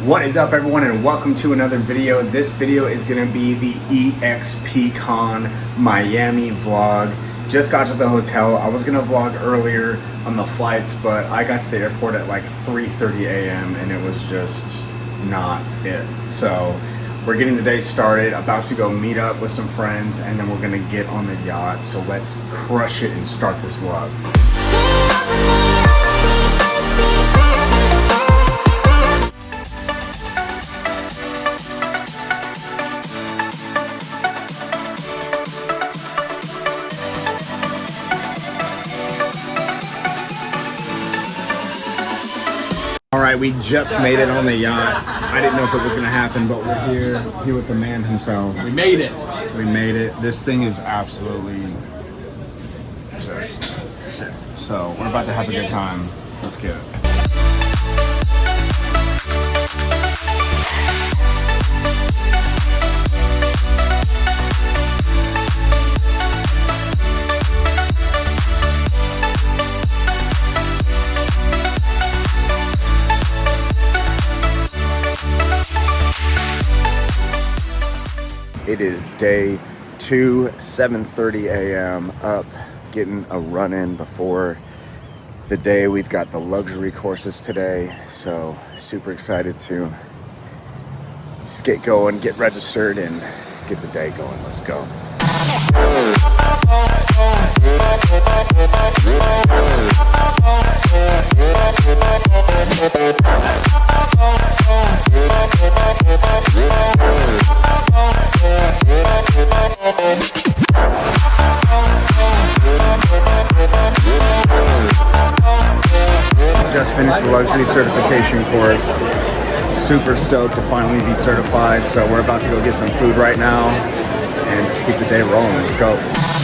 What is up, everyone, and welcome to another video. This video is going to be the EXPCON Miami vlog. Just got to the hotel. I was going to vlog earlier on the flights, but I got to the airport at like 3:30 a.m. and it was just not it. So we're getting the day started, about to go meet up with some friends, and then we're going to get on the yacht. So let's crush it and start this vlog. Alright, we just made it on the yacht. I didn't know if it was going to happen, but we're here with the man himself. We made it. We made it. This thing is absolutely just sick. So we're about to have a good time. Let's get it. It is day 2, 7:30 a.m. up, getting a run in before the day. We've got the luxury courses today, so super excited to just get going, get registered, and get the day going. Let's go. Just finished the luxury certification course. Super stoked to finally be certified. So we're about to go get some food right now and keep the day rolling. Let's go.